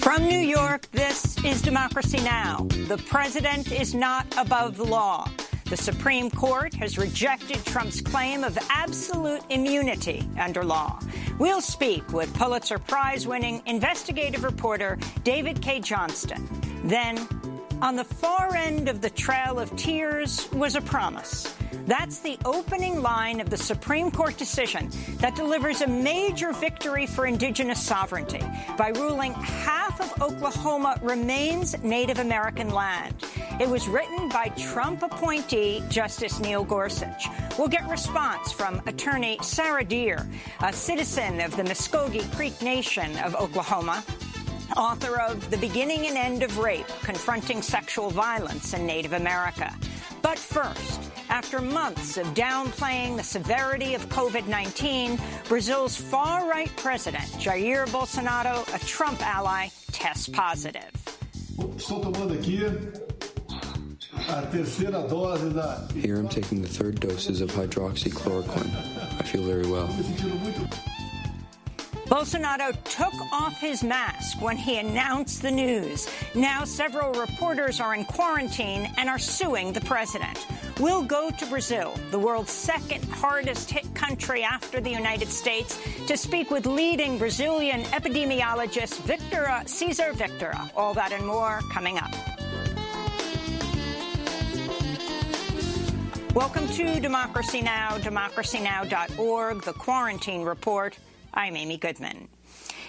From New York, this is Democracy Now! The president is not above the law. The Supreme Court has rejected Trump's claim of absolute immunity under law. We'll speak with Pulitzer Prize-winning investigative reporter David K. Johnston. Then, on the far end of the Trail of Tears was a promise. That's the opening line of the Supreme Court decision that delivers a major victory for indigenous sovereignty by ruling half of Oklahoma remains Native American land. It was written by Trump appointee Justice Neil Gorsuch. We'll get response from attorney Sarah Deer, a citizen of the Muskogee Creek Nation of Oklahoma, author of The Beginning and End of Rape, Confronting Sexual Violence in Native America. But first, after months of downplaying the severity of COVID-19, Brazil's far-right president, Jair Bolsonaro, a Trump ally, tests positive. Here I'm taking the third doses of hydroxychloroquine. I feel very well. Bolsonaro took off his mask when he announced the news. Now several reporters are in quarantine and are suing the president. We'll go to Brazil, the world's second hardest-hit country after the United States, to speak with leading Brazilian epidemiologist Cesar Victora. All that and more coming up. Welcome to Democracy Now!, democracynow.org, the Quarantine Report. I'm Amy Goodman.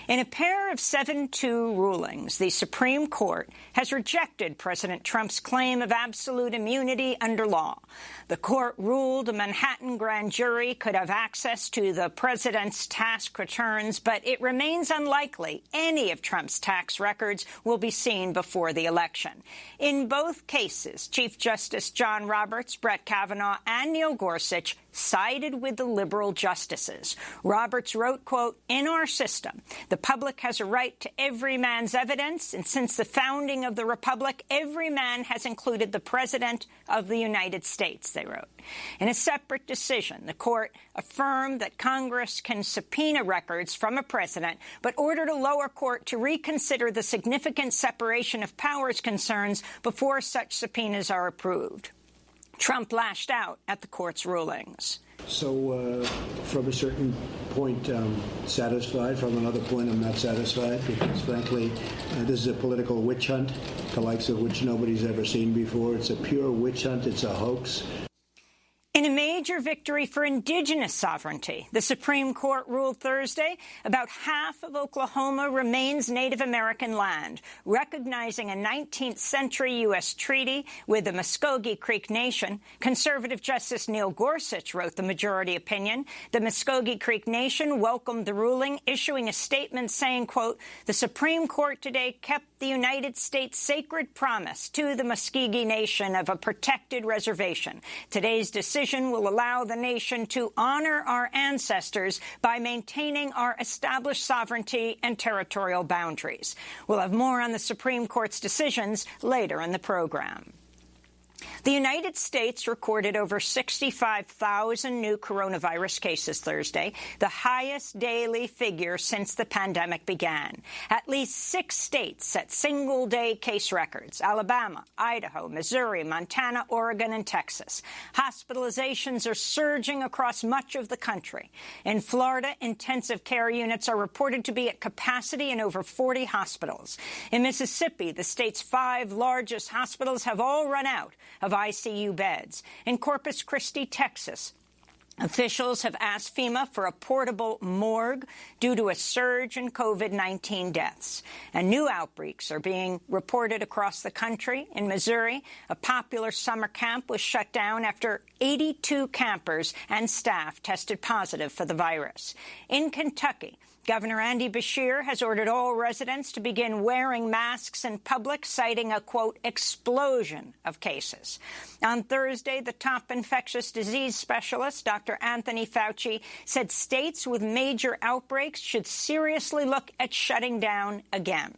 In a pair of 7-2 rulings, the Supreme Court has rejected President Trump's claim of absolute immunity under law. The court ruled a Manhattan grand jury could have access to the president's tax returns, but it remains unlikely any of Trump's tax records will be seen before the election. In both cases, Chief Justice John Roberts, Brett Kavanaugh, and Neil Gorsuch sided with the liberal justices. Roberts wrote, quote, "In our system, the public has a right to every man's evidence, and since the founding of the republic, every man has included the President of the United States," they wrote. In a separate decision, the court affirmed that Congress can subpoena records from a president, but ordered a lower court to reconsider the significant separation of powers concerns before such subpoenas are approved. Trump lashed out at the court's rulings. So from a certain point, I'm satisfied. From another point, I'm not satisfied because, frankly, this is a political witch hunt, the likes of which nobody's ever seen before. It's a pure witch hunt. It's a hoax. In a major victory for indigenous sovereignty, the Supreme Court ruled Thursday about half of Oklahoma remains Native American land, recognizing a 19th century U.S. treaty with the Muskogee Creek Nation. Conservative Justice Neil Gorsuch wrote the majority opinion. The Muskogee Creek Nation welcomed the ruling, issuing a statement saying, quote, "The Supreme Court today kept the United States' sacred promise to the Muskogee Nation of a protected reservation. Today's decision will allow the nation to honor our ancestors by maintaining our established sovereignty and territorial boundaries." We'll have more on the Supreme Court's decisions later in the program. The United States recorded over 65,000 new coronavirus cases Thursday, the highest daily figure since the pandemic began. At least 6 states set single-day case records: Alabama, Idaho, Missouri, Montana, Oregon, and Texas. Hospitalizations are surging across much of the country. In Florida, intensive care units are reported to be at capacity in over 40 hospitals. In Mississippi, the state's 5 largest hospitals have all run out of ICU beds. In Corpus Christi, Texas, officials have asked FEMA for a portable morgue due to a surge in COVID-19 deaths. And new outbreaks are being reported across the country. In Missouri, a popular summer camp was shut down after 82 campers and staff tested positive for the virus. In Kentucky, Governor Andy Beshear has ordered all residents to begin wearing masks in public, citing a, quote, explosion of cases. On Thursday, the top infectious disease specialist, Dr. Anthony Fauci, said states with major outbreaks should seriously look at shutting down again.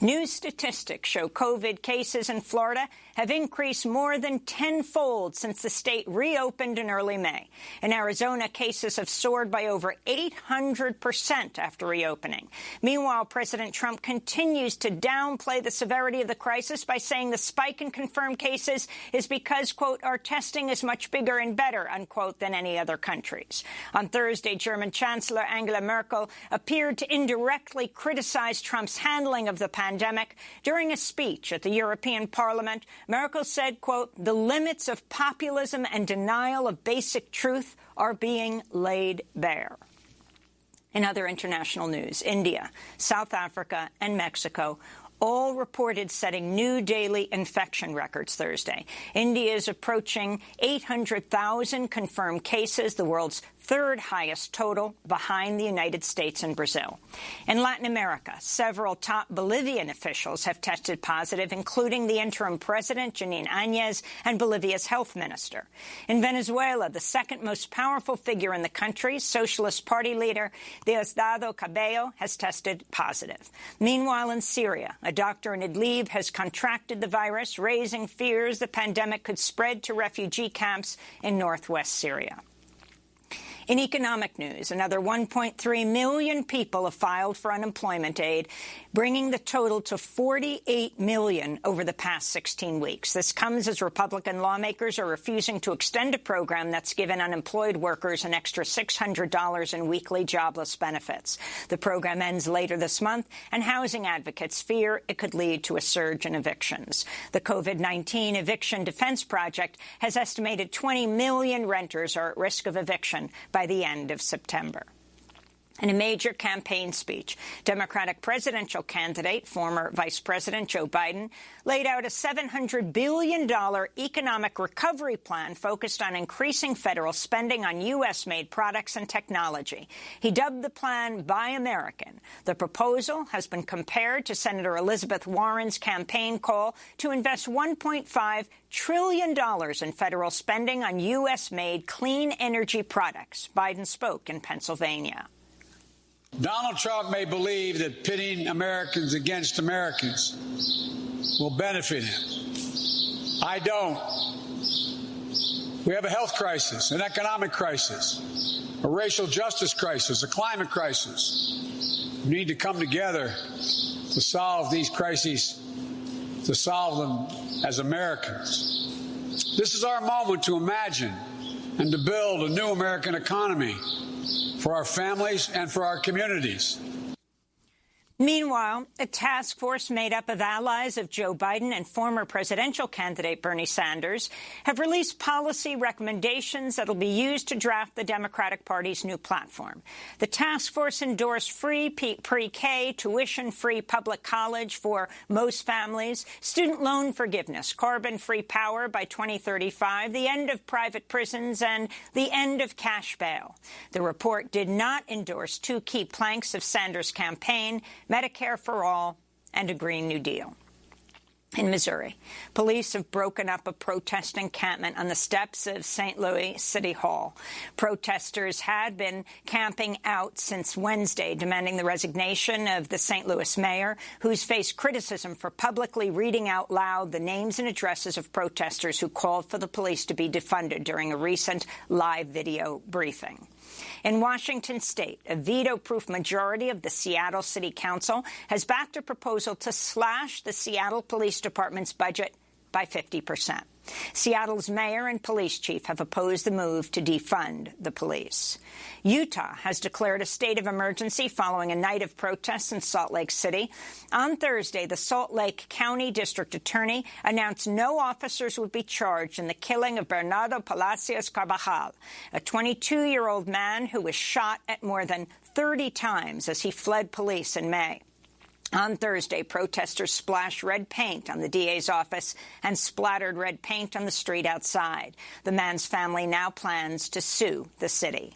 New statistics show COVID cases in Florida have increased more than tenfold since the state reopened in early May. In Arizona, cases have soared by over 800% after reopening. Meanwhile, President Trump continues to downplay the severity of the crisis by saying the spike in confirmed cases is because, quote, our testing is much bigger and better, unquote, than any other countries. On Thursday, German Chancellor Angela Merkel appeared to indirectly criticize Trump's handling of the pandemic. During a speech at the European Parliament, Merkel said, quote, the limits of populism and denial of basic truth are being laid bare. In other international news, India, South Africa, and Mexico all reported setting new daily infection records Thursday. India is approaching 800,000 confirmed cases, the world's third highest total, behind the United States and Brazil. In Latin America, several top Bolivian officials have tested positive, including the interim president, Janine Áñez, and Bolivia's health minister. In Venezuela, the second most powerful figure in the country, Socialist Party leader Diosdado Cabello, has tested positive. Meanwhile, in Syria, a doctor in Idlib has contracted the virus, raising fears the pandemic could spread to refugee camps in northwest Syria. In economic news, another 1.3 million people have filed for unemployment aid, bringing the total to 48 million over the past 16 weeks. This comes as Republican lawmakers are refusing to extend a program that's given unemployed workers an extra $600 in weekly jobless benefits. The program ends later this month, and housing advocates fear it could lead to a surge in evictions. The COVID-19 Eviction Defense Project has estimated 20 million renters are at risk of eviction by the end of September. In a major campaign speech, Democratic presidential candidate, former Vice President Joe Biden, laid out a $700 billion economic recovery plan focused on increasing federal spending on U.S.-made products and technology. He dubbed the plan Buy American. The proposal has been compared to Senator Elizabeth Warren's campaign call to invest $1.5 trillion in federal spending on U.S.-made clean energy products. Biden spoke in Pennsylvania. Donald Trump may believe that pitting Americans against Americans will benefit him. I don't. We have a health crisis, an economic crisis, a racial justice crisis, a climate crisis. We need to come together to solve these crises, to solve them as Americans. This is our moment to imagine and to build a new American economy for our families and for our communities. Meanwhile, a task force made up of allies of Joe Biden and former presidential candidate Bernie Sanders have released policy recommendations that will be used to draft the Democratic Party's new platform. The task force endorsed free pre-K, tuition-free public college for most families, student loan forgiveness, carbon-free power by 2035, the end of private prisons, and the end of cash bail. The report did not endorse two key planks of Sanders' campaign, Medicare for all, and a Green New Deal. In Missouri, police have broken up a protest encampment on the steps of St. Louis City Hall. Protesters had been camping out since Wednesday, demanding the resignation of the St. Louis mayor, who's faced criticism for publicly reading out loud the names and addresses of protesters who called for the police to be defunded during a recent live video briefing. In Washington state, a veto-proof majority of the Seattle City Council has backed a proposal to slash the Seattle Police Department's budget by 50%. Seattle's mayor and police chief have opposed the move to defund the police. Utah has declared a state of emergency following a night of protests in Salt Lake City. On Thursday, the Salt Lake County District Attorney announced no officers would be charged in the killing of Bernardo Palacios Carvajal, a 22-year-old man who was shot at more than 30 times as he fled police in May. On Thursday, protesters splashed red paint on the DA's office and splattered red paint on the street outside. The man's family now plans to sue the city.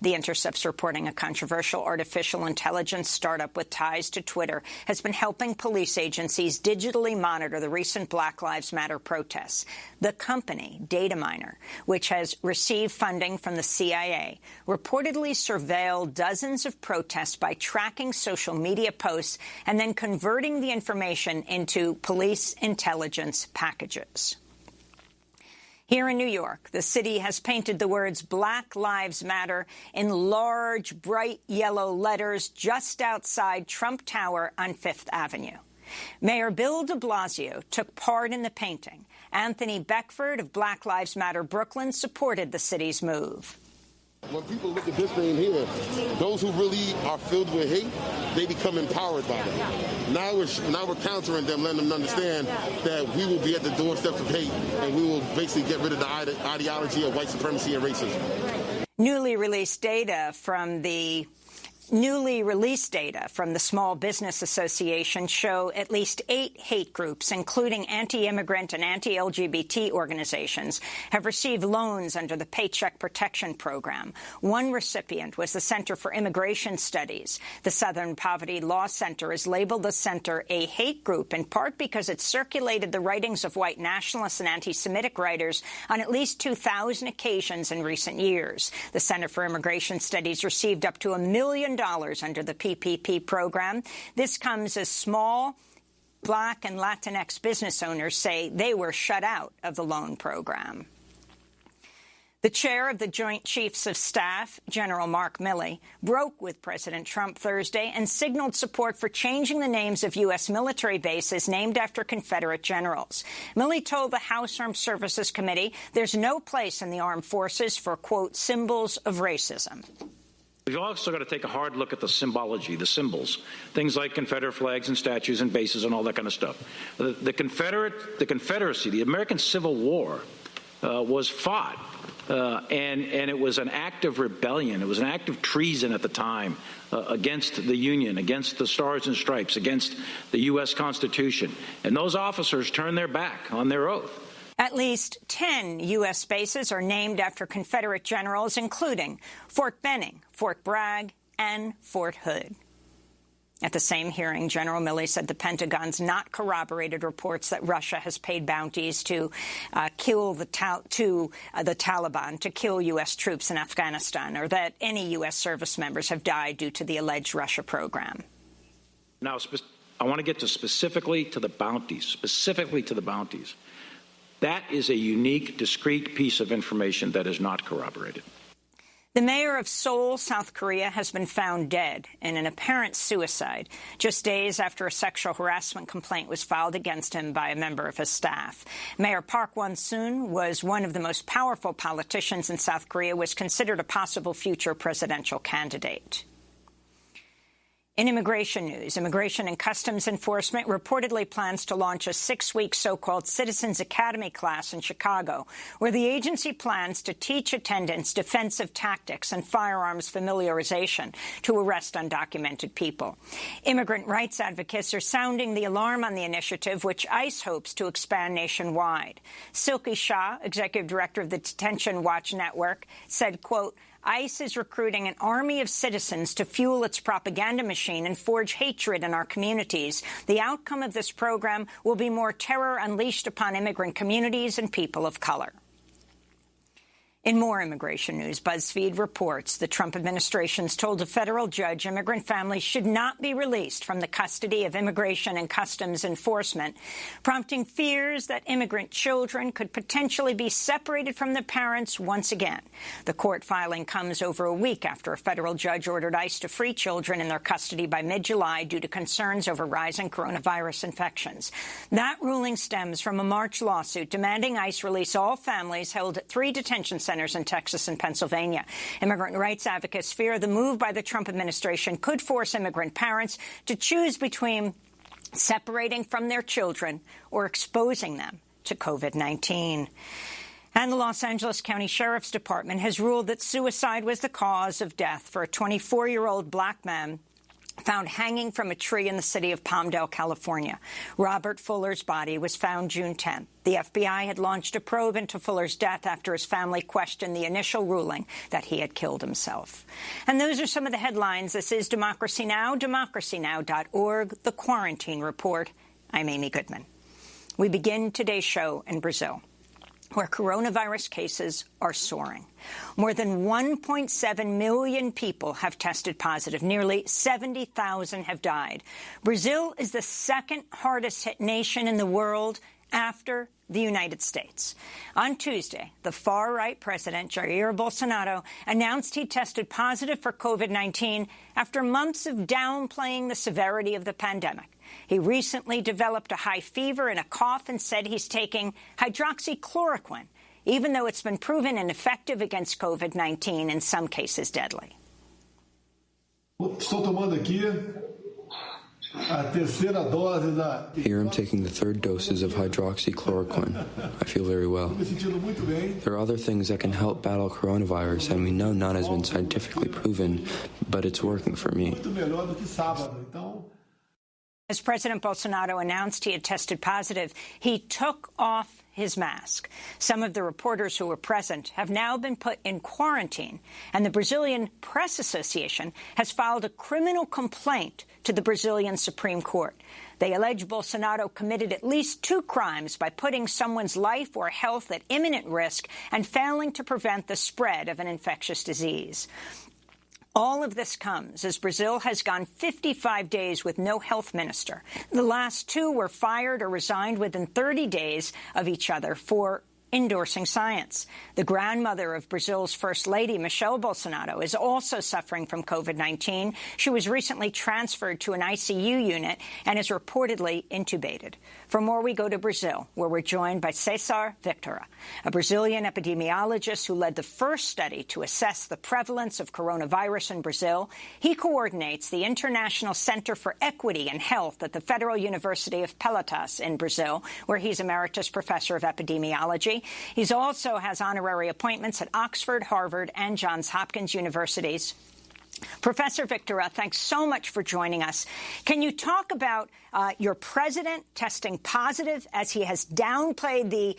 The Intercept's reporting a controversial artificial intelligence startup with ties to Twitter has been helping police agencies digitally monitor the recent Black Lives Matter protests. The company, Dataminer, which has received funding from the CIA, reportedly surveilled dozens of protests by tracking social media posts and then converting the information into police intelligence packages. Here in New York, the city has painted the words Black Lives Matter in large, bright yellow letters just outside Trump Tower on Fifth Avenue. Mayor Bill de Blasio took part in the painting. Anthony Beckford of Black Lives Matter Brooklyn supported the city's move. When people look at this thing here, those who really are filled with hate, they become empowered by that. Now we're countering them, letting them understand that we will be at the doorsteps of hate, and we will basically get rid of the ideology of white supremacy and racism. Newly released data from the Small Business Association show at least 8 hate groups, including anti-immigrant and anti-LGBT organizations, have received loans under the Paycheck Protection Program. One recipient was the Center for Immigration Studies. The Southern Poverty Law Center has labeled the center a hate group, in part because it circulated the writings of white nationalists and anti-Semitic writers on at least 2,000 occasions in recent years. The Center for Immigration Studies received up to $1 million under the PPP program. This comes as small Black and Latinx business owners say they were shut out of the loan program. The chair of the Joint Chiefs of Staff, General Mark Milley, broke with President Trump Thursday and signaled support for changing the names of U.S. military bases named after Confederate generals. Milley told the House Armed Services Committee there's no place in the armed forces for, quote, symbols of racism. We've also got to take a hard look at the symbology, the symbols, things like Confederate flags and statues and bases and all that kind of stuff. The Confederacy, the American Civil War was fought, and it was an act of rebellion. It was an act of treason at the time against the Union, against the Stars and Stripes, against the U.S. Constitution. And those officers turned their back on their oath. At least 10 U.S. bases are named after Confederate generals, including Fort Benning, Fort Bragg, and Fort Hood. At the same hearing, General Milley said the Pentagon's not corroborated reports that Russia has paid bounties to kill the Taliban, to kill U.S. troops in Afghanistan, or that any U.S. service members have died due to the alleged Russia program. Now, I want to get specifically to the bounties. That is a unique, discrete piece of information that is not corroborated. The mayor of Seoul, South Korea, has been found dead in an apparent suicide just days after a sexual harassment complaint was filed against him by a member of his staff. Mayor Park Won-soon was one of the most powerful politicians in South Korea, was considered a possible future presidential candidate. In immigration news, Immigration and Customs Enforcement reportedly plans to launch a 6-week so-called Citizens Academy class in Chicago, where the agency plans to teach attendants defensive tactics and firearms familiarization to arrest undocumented people. Immigrant rights advocates are sounding the alarm on the initiative, which ICE hopes to expand nationwide. Silky Shah, executive director of the Detention Watch Network, said, quote, ICE is recruiting an army of citizens to fuel its propaganda machine and forge hatred in our communities. The outcome of this program will be more terror unleashed upon immigrant communities and people of color. In more immigration news, BuzzFeed reports the Trump administration's told a federal judge immigrant families should not be released from the custody of Immigration and Customs Enforcement, prompting fears that immigrant children could potentially be separated from their parents once again. The court filing comes over a week after a federal judge ordered ICE to free children in their custody by mid-July due to concerns over rising coronavirus infections. That ruling stems from a March lawsuit demanding ICE release all families held at 3 detention centers in Texas and Pennsylvania. Immigrant rights advocates fear the move by the Trump administration could force immigrant parents to choose between separating from their children or exposing them to COVID-19. And the Los Angeles County Sheriff's Department has ruled that suicide was the cause of death for a 24-year-old black man found hanging from a tree in the city of Palmdale, California. Robert Fuller's body was found June 10th. The FBI had launched a probe into Fuller's death after his family questioned the initial ruling that he had killed himself. And those are some of the headlines. This is Democracy Now!, democracynow.org, The Quarantine Report. I'm Amy Goodman. We begin today's show in Brazil, where coronavirus cases are soaring. More than 1.7 million people have tested positive. Nearly 70,000 have died. Brazil is the second hardest hit nation in the world after the United States. On Tuesday, the far-right president, Jair Bolsonaro, announced he tested positive for COVID-19 after months of downplaying the severity of the pandemic. He recently developed a high fever and a cough and said he's taking hydroxychloroquine, even though it's been proven ineffective against COVID-19, in some cases deadly. Here I'm taking the third doses of hydroxychloroquine. I feel very well. There are other things that can help battle coronavirus, and we know none has been scientifically proven, but it's working for me. As President Bolsonaro announced he had tested positive, he took off his mask. Some of the reporters who were present have now been put in quarantine, and the Brazilian Press Association has filed a criminal complaint to the Brazilian Supreme Court. They allege Bolsonaro committed at least 2 crimes by putting someone's life or health at imminent risk and failing to prevent the spread of an infectious disease. All of this comes as Brazil has gone 55 days with no health minister. The last 2 were fired or resigned within 30 days of each other for endorsing science. The grandmother of Brazil's First Lady, Michelle Bolsonaro, is also suffering from COVID-19. She was recently transferred to an ICU unit and is reportedly intubated. For more, we go to Brazil, where we're joined by Cesar Victora, a Brazilian epidemiologist who led the first study to assess the prevalence of coronavirus in Brazil. He coordinates the International Center for Equity and Health at the Federal University of Pelotas in Brazil, where he's emeritus professor of epidemiology. He also has honorary appointments at Oxford, Harvard, and Johns Hopkins universities. Professor Victora, thanks so much for joining us. Can you talk about your president testing positive as he has downplayed the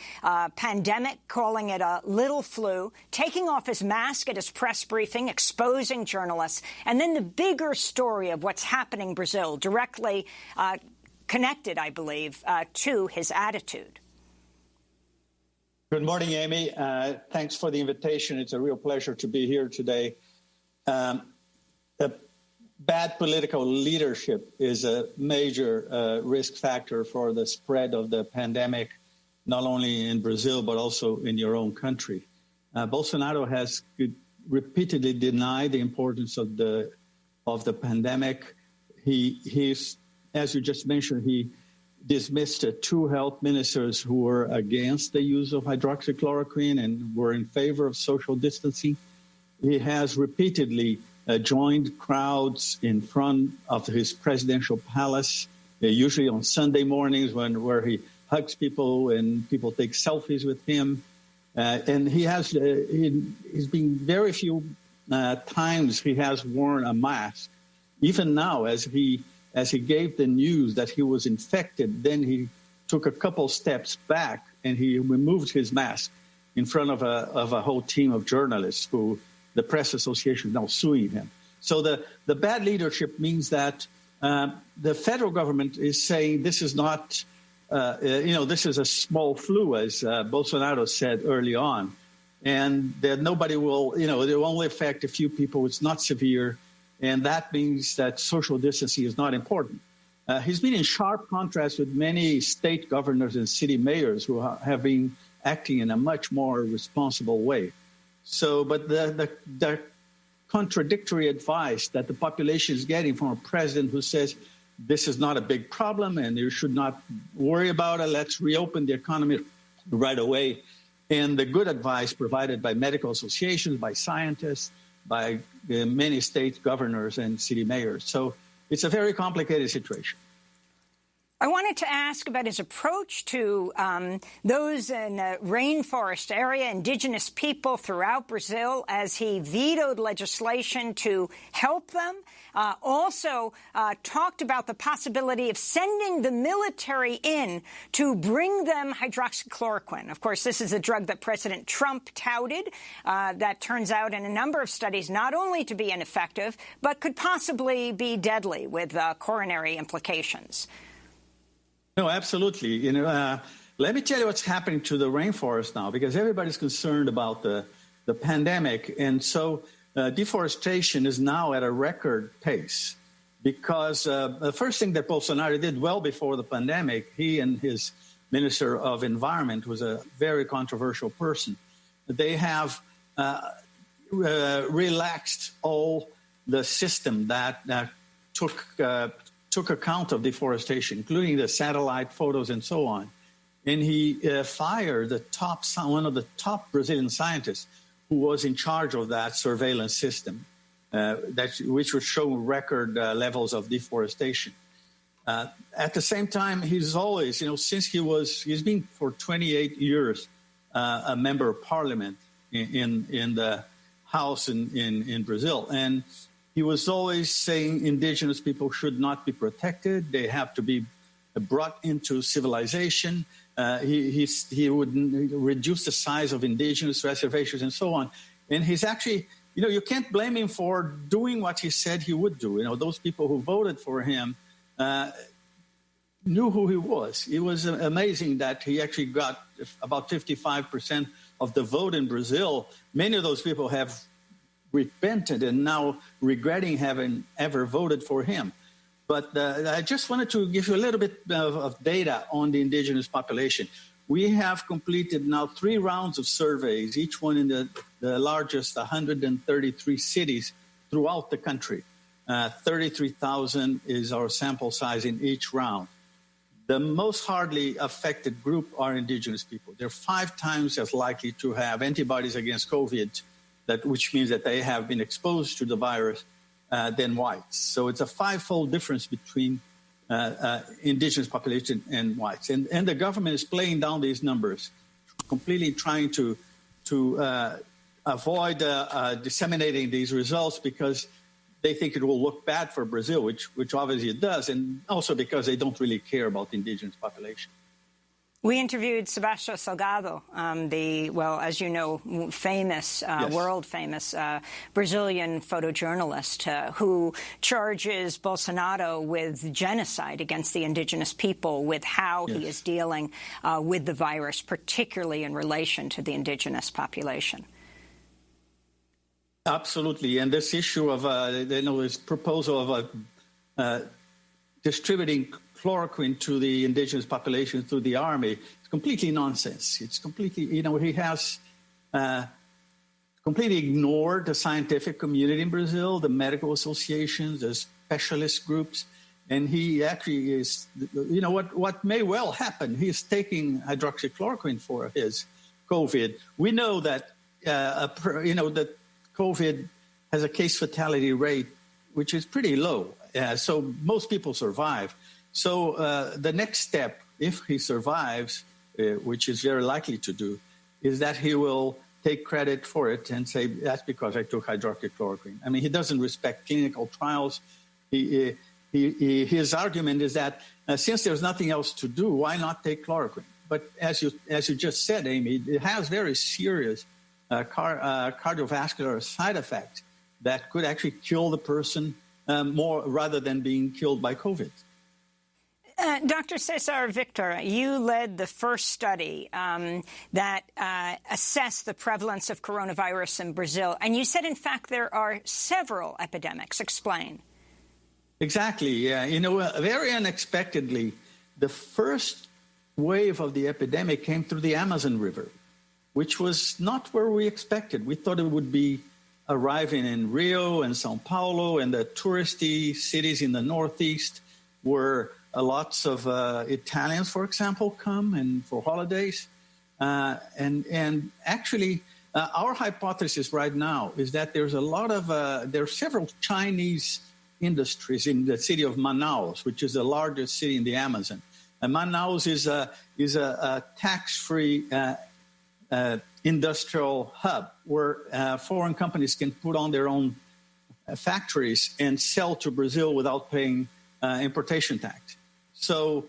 pandemic, calling it a little flu, taking off his mask at his press briefing, exposing journalists, and then the bigger story of what's happening in Brazil, directly connected, I believe, to his attitude? Good morning, Amy. Thanks for the invitation. It's a real pleasure to be here today. Bad political leadership is a major risk factor for the spread of the pandemic, not only in Brazil, but also in your own country. Bolsonaro has repeatedly denied the importance of the pandemic. He's, as you just mentioned, he dismissed 2 health ministers who were against the use of hydroxychloroquine and were in favor of social distancing. He has repeatedly joined crowds in front of his presidential palace, usually on Sunday mornings where he hugs people and people take selfies with him. And he has he's been very few times he has worn a mask. Even now, as he gave the news that he was infected, then he took a couple steps back and he removed his mask in front of a whole team of journalists who the Press Association is now suing him. So the bad leadership means that the federal government is saying this is not, this is a small flu, as Bolsonaro said early on, and that nobody will, it will only affect a few people. It's not severe. And that means that social distancing is not important. He's been in sharp contrast with many state governors and city mayors who have been acting in a much more responsible way. So, but the contradictory advice that the population is getting from a president who says this is not a big problem and you should not worry about it, let's reopen the economy right away, and the good advice provided by medical associations, by scientists, by many state governors and city mayors. So it's a very complicated situation. I wanted to ask about his approach to those in the rainforest area, indigenous people throughout Brazil, as he vetoed legislation to help them. Also talked about the possibility of sending the military in to bring them hydroxychloroquine. Of course, this is a drug that President Trump touted that turns out in a number of studies not only to be ineffective, but could possibly be deadly with coronary implications. No, absolutely. Let me tell you what's happening to the rainforest now, because everybody's concerned about the pandemic. And so deforestation is now at a record pace, because the first thing that Bolsonaro did well before the pandemic, he and his Minister of Environment was a very controversial person. They have relaxed all the system that took account of deforestation, including the satellite photos and so on. And he fired one of the top Brazilian scientists who was in charge of that surveillance system, which would show record levels of deforestation. At the same time, he's always, since he's been for 28 years a member of parliament in the House in Brazil. And he was always saying indigenous people should not be protected. They have to be brought into civilization. He would reduce the size of indigenous reservations and so on. And he's actually, you can't blame him for doing what he said he would do. Those people who voted for him knew who he was. It was amazing that he actually got about 55% of the vote in Brazil. Many of those people have repented and now regretting having ever voted for him. But I just wanted to give you a little bit of data on the indigenous population. We have completed now 3 rounds of surveys, each one in the largest 133 cities throughout the country. 33,000 is our sample size in each round. The most hardly affected group are indigenous people. They're 5 times as likely to have antibodies against COVID, which means that they have been exposed to the virus, than whites. So it's a 5-fold difference between indigenous population and whites. And the government is playing down these numbers, completely trying to avoid disseminating these results because they think it will look bad for Brazil, which obviously it does, and also because they don't really care about the indigenous population. We interviewed Sebastião Salgado, as you know, famous, world-famous Brazilian photojournalist who charges Bolsonaro with genocide against the indigenous people, with how he is dealing with the virus, particularly in relation to the indigenous population. Absolutely. And this issue of, this proposal of distributing chloroquine to the indigenous population through the army, it's completely nonsense. It's completely, he has completely ignored the scientific community in Brazil, the medical associations, the specialist groups, and he actually is, what may well happen, he's taking hydroxychloroquine for his COVID. We know that, that COVID has a case fatality rate which is pretty low, so most people survive. So the next step, if he survives, which is very likely to do, is that he will take credit for it and say, that's because I took hydroxychloroquine. I mean, he doesn't respect clinical trials. His argument is that since there's nothing else to do, why not take chloroquine? But as you just said, Amy, it has very serious cardiovascular side effects that could actually kill the person more rather than being killed by COVID. Dr. Cesar Victor, you led the first study that assessed the prevalence of coronavirus in Brazil, and you said, in fact, there are several epidemics. Explain. Exactly. Yeah. Very unexpectedly, the first wave of the epidemic came through the Amazon River, which was not where we expected. We thought it would be arriving in Rio and Sao Paulo and the touristy cities in the Northeast where lots of Italians, for example, come and for holidays. And actually, our hypothesis right now is that there's a lot of, there are several Chinese industries in the city of Manaus, which is the largest city in the Amazon. Manaus is a tax-free industrial hub where foreign companies can put on their own factories and sell to Brazil without paying importation tax. So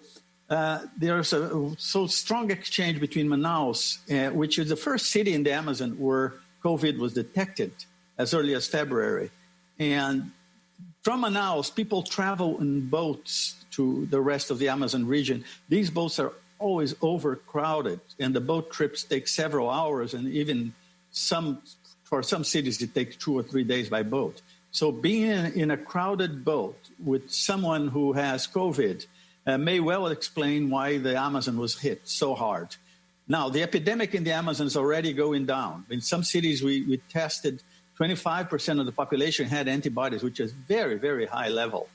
there's a so strong exchange between Manaus, which is the first city in the Amazon where COVID was detected as early as February. And from Manaus, people travel in boats to the rest of the Amazon region. These boats are always overcrowded, and the boat trips take several hours, and even for some cities, it takes 2 or 3 days by boat. So being in a crowded boat with someone who has COVID may well explain why the Amazon was hit so hard. Now, the epidemic in the Amazon is already going down. In some cities, we tested 25% of the population had antibodies, which is very, very high level.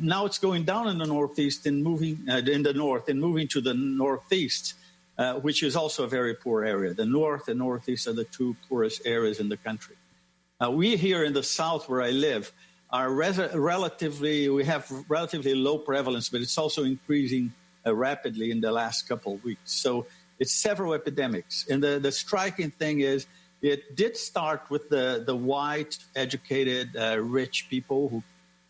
Now it's going down in the northeast and moving in the north and moving to the northeast, which is also a very poor area. The north and northeast are the two poorest areas in the country. We here in the south, where I live, are we have relatively low prevalence, but it's also increasing rapidly in the last couple of weeks. So it's several epidemics. And the striking thing is it did start with the white, educated, rich people who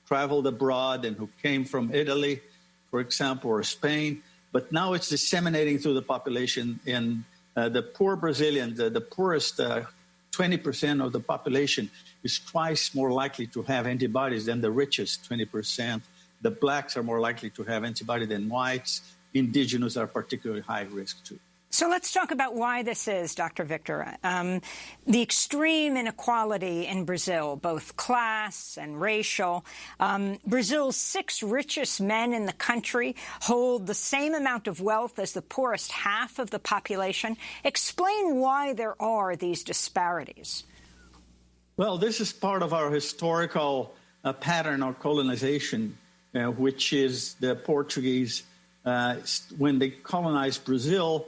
traveled abroad and who came from Italy, for example, or Spain. But now it's disseminating through the population. And the poor Brazilians, the poorest 20% of the population is twice more likely to have antibodies than the richest 20%. The blacks are more likely to have antibodies than whites. Indigenous are particularly high risk too. So let's talk about why this is, Dr. Victor. The extreme inequality in Brazil, both class and racial. Brazil's 6 richest men in the country hold the same amount of wealth as the poorest half of the population. Explain why there are these disparities. Well, this is part of our historical pattern of colonization, which is the Portuguese, when they colonized Brazil,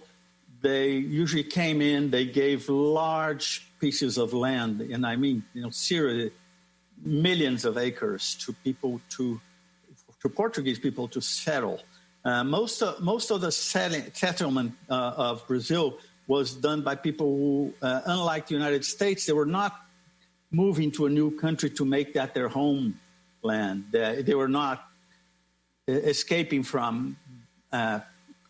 they usually came in, they gave large pieces of land, and I mean, seriously, millions of acres to people, to Portuguese people to settle. Most of the settlement of Brazil was done by people who, unlike the United States, they were not moving to a new country to make that their homeland. They were not escaping from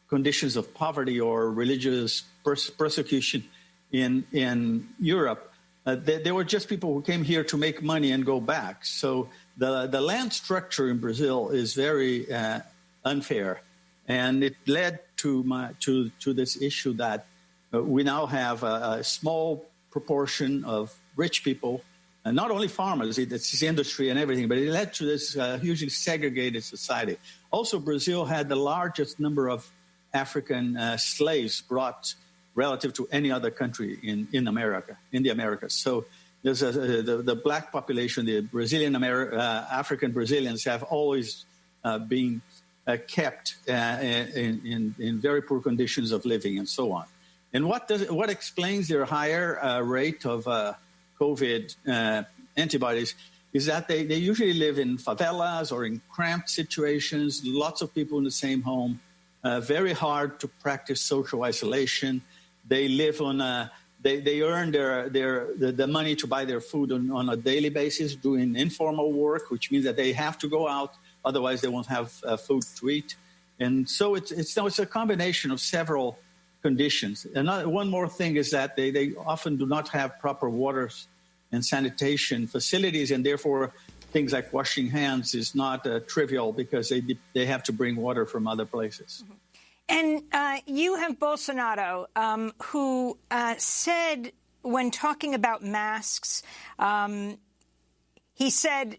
conditions of poverty or religious persecution in Europe. They were just people who came here to make money and go back. So the land structure in Brazil is very unfair, and it led to this issue that we now have a small proportion of rich people, and not only farmers, it's industry and everything, but it led to this hugely segregated society. Also, Brazil had the largest number of African slaves brought relative to any other country in the Americas. So there's the black population, the African Brazilians have always been kept in very poor conditions of living and so on. And what explains their higher rate of COVID antibodies is that they usually live in favelas or in cramped situations, lots of people in the same home. Very hard to practice social isolation. They live on they earn the money to buy their food on a daily basis, doing informal work, which means that they have to go out, otherwise they won't have food to eat. And so it's a combination of several conditions. One more thing is that they often do not have proper water and sanitation facilities, and therefore things like washing hands is not trivial because they have to bring water from other places. And you have Bolsonaro, who said, when talking about masks, he said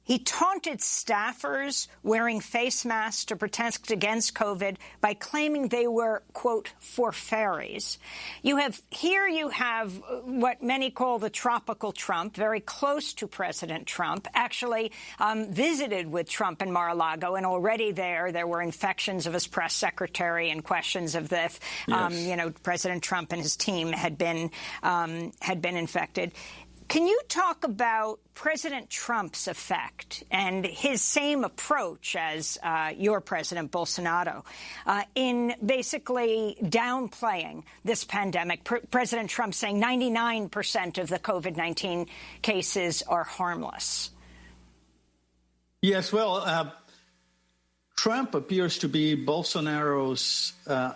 he taunted staffers wearing face masks to protest against COVID by claiming they were, quote, for fairies. You have what many call the tropical Trump, very close to President Trump, actually visited with Trump in Mar-a-Lago, and already there were infections of his press secretary and questions of if, President Trump and his team had been infected. Can you talk about President Trump's effect and his same approach as your president, Bolsonaro, in basically downplaying this pandemic? President Trump saying 99% of the COVID-19 cases are harmless. Yes, well, Trump appears to be Bolsonaro's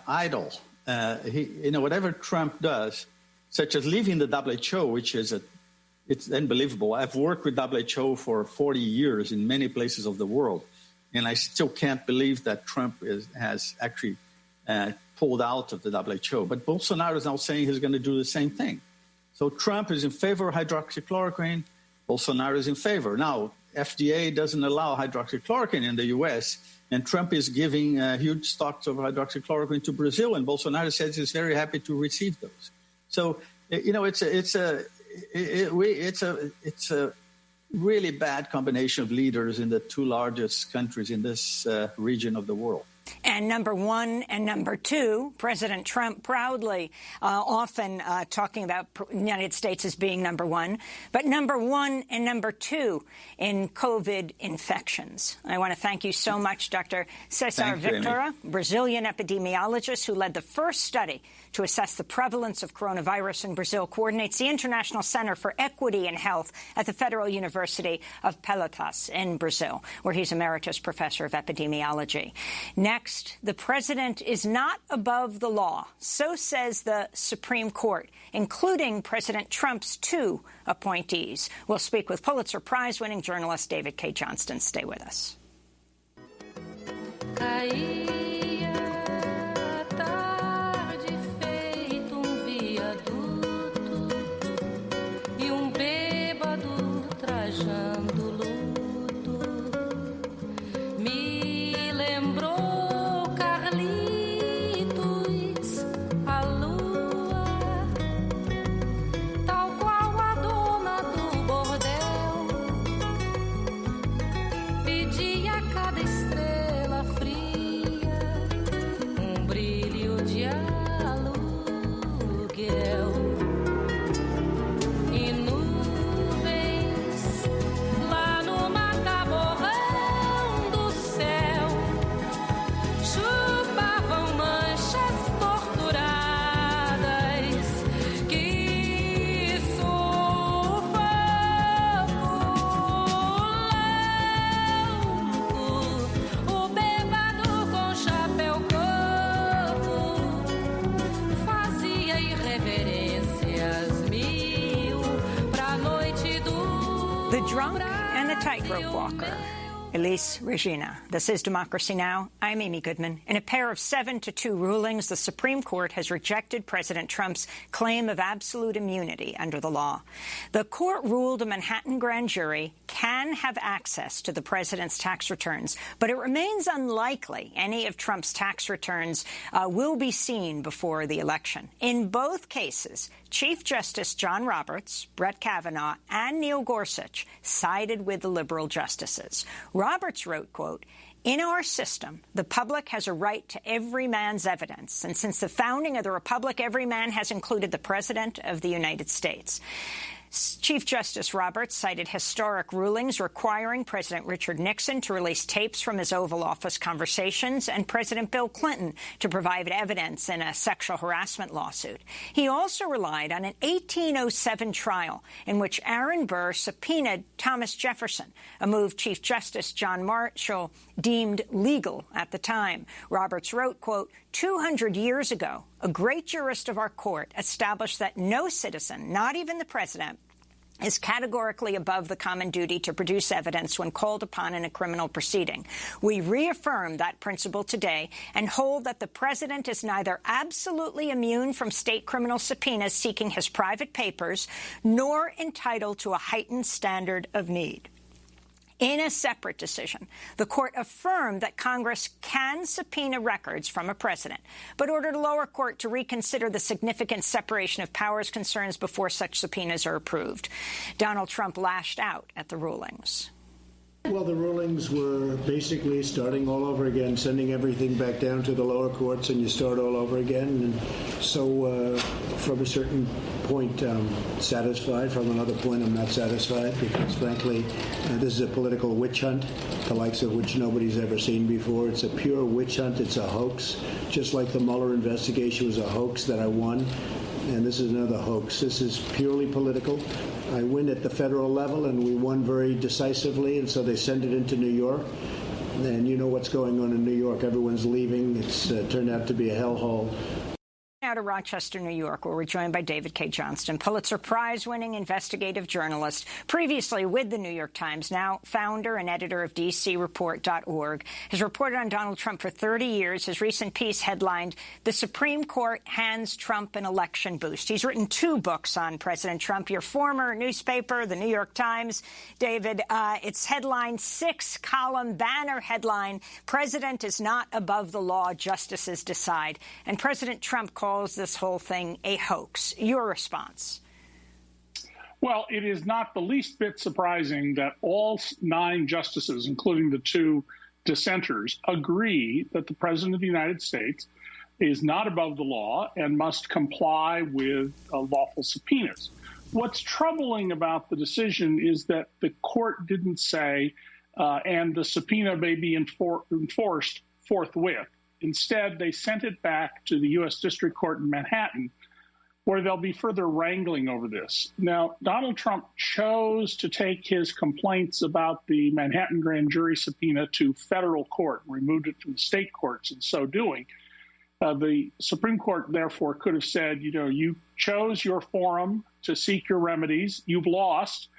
idol. Whatever Trump does, such as leaving the WHO, which is it's unbelievable. I've worked with WHO for 40 years in many places of the world, and I still can't believe that Trump has actually pulled out of the WHO. But Bolsonaro is now saying he's going to do the same thing. So Trump is in favor of hydroxychloroquine. Bolsonaro is in favor. Now, FDA doesn't allow hydroxychloroquine in the U.S., and Trump is giving huge stocks of hydroxychloroquine to Brazil, and Bolsonaro says he's very happy to receive those. So, it's a really bad combination of leaders in the two largest countries in this region of the world. And number one and number two, President Trump proudly often talking about the United States as being number one, but number one and number two in COVID infections. I want to thank you so much, Dr. Cesar Victora, Brazilian epidemiologist who led the first study to assess the prevalence of coronavirus in Brazil, coordinates the International Center for Equity in Health at the Federal University of Pelotas in Brazil, where he's emeritus professor of epidemiology. Next, the president is not above the law. So says the Supreme Court, including President Trump's two appointees. We'll speak with Pulitzer Prize-winning journalist David K. Johnston. Stay with us. Tightrope walker, Elise Regina. This is Democracy Now! I'm Amy Goodman. In a pair of 7-2 rulings, the Supreme Court has rejected President Trump's claim of absolute immunity under the law. The court ruled a Manhattan grand jury can have access to the president's tax returns, but it remains unlikely any of Trump's tax returns will be seen before the election. In both cases, Chief Justice John Roberts, Brett Kavanaugh, and Neil Gorsuch sided with the liberal justices. Roberts wrote, quote, "In our system, the public has a right to every man's evidence, and since the founding of the republic, every man has included the President of the United States." Chief Justice Roberts cited historic rulings requiring President Richard Nixon to release tapes from his Oval Office conversations and President Bill Clinton to provide evidence in a sexual harassment lawsuit. He also relied on an 1807 trial in which Aaron Burr subpoenaed Thomas Jefferson, a move Chief Justice John Marshall deemed legal at the time. Roberts wrote, quote, 200 years ago, a great jurist of our court established that no citizen, not even the president, is categorically above the common duty to produce evidence when called upon in a criminal proceeding. We reaffirm that principle today and hold that the president is neither absolutely immune from state criminal subpoenas seeking his private papers, nor entitled to a heightened standard of need. In a separate decision, the court affirmed that Congress can subpoena records from a president, but ordered a lower court to reconsider the significant separation of powers concerns before such subpoenas are approved. Donald Trump lashed out at the rulings. Well, the rulings were basically starting all over again, sending everything back down to the lower courts, and you start all over again. And so from a certain point, I'm satisfied. From another point, I'm not satisfied because, frankly, this is a political witch hunt, the likes of which nobody's ever seen before. It's a pure witch hunt. It's a hoax, just like the Mueller investigation was a hoax that I won. And this is another hoax. This is purely political. I win at the federal level, and we won very decisively, and so they send it into New York. And you know what's going on in New York. Everyone's leaving. It's turned out to be a hellhole. Now to Rochester, New York, where we're joined by David K. Johnston, Pulitzer Prize-winning investigative journalist, previously with the New York Times, now founder and editor of DCReport.org, has reported on Donald Trump for 30 years. His recent piece headlined, "The Supreme Court Hands Trump an Election Boost." He's written 2 books on President Trump. Your former newspaper, the New York Times, David, it's headlined 6-column banner headline, "President is not above the law, justices decide." And President Trump calls this whole thing a hoax. Your response? Well, it is not the least bit surprising that all 9 justices, including the 2 dissenters, agree that the President of the United States is not above the law and must comply with lawful subpoenas. What's troubling about the decision is that the court didn't say, and the subpoena may be enforced forthwith. Instead, they sent it back to the U.S. District Court in Manhattan, where there'll be further wrangling over this. Now, Donald Trump chose to take his complaints about the Manhattan grand jury subpoena to federal court, removed it from the state courts in so doing. The Supreme Court, therefore, could have said, you chose your forum to seek your remedies, you've lost,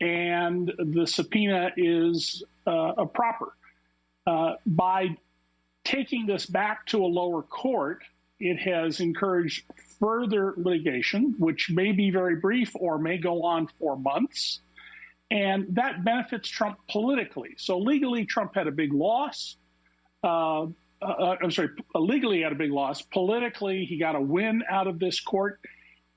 and the subpoena is proper. By taking this back to a lower court, it has encouraged further litigation, which may be very brief or may go on for months. And that benefits Trump politically. So legally, Trump had a big loss. Legally had a big loss. Politically, he got a win out of this court.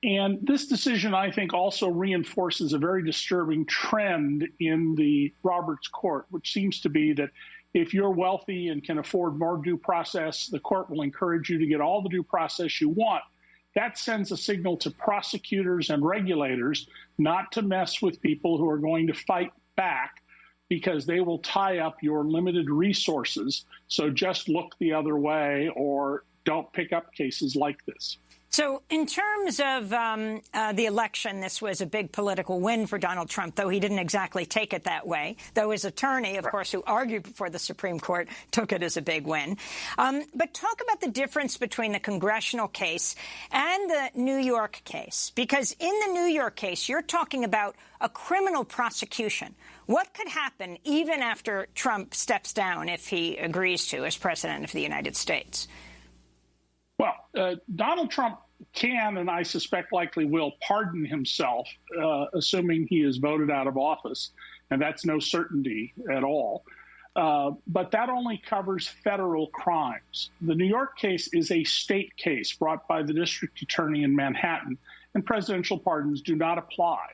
And this decision, I think, also reinforces a very disturbing trend in the Roberts Court, which seems to be that if you're wealthy and can afford more due process, the court will encourage you to get all the due process you want. That sends a signal to prosecutors and regulators not to mess with people who are going to fight back because they will tie up your limited resources. So just look the other way or don't pick up cases like this. So in terms of the election, this was a big political win for Donald Trump, though he didn't exactly take it that way, though his attorney, of course, who argued before the Supreme Court, took it as a big win. But talk about the difference between the congressional case and the New York case, because in the New York case, you're talking about a criminal prosecution. What could happen even after Trump steps down if he agrees to as president of the United States? Well, Donald Trump can, and I suspect likely will, pardon himself, assuming he is voted out of office, and that's no certainty at all. But that only covers federal crimes. The New York case is a state case brought by the district attorney in Manhattan, and presidential pardons do not apply.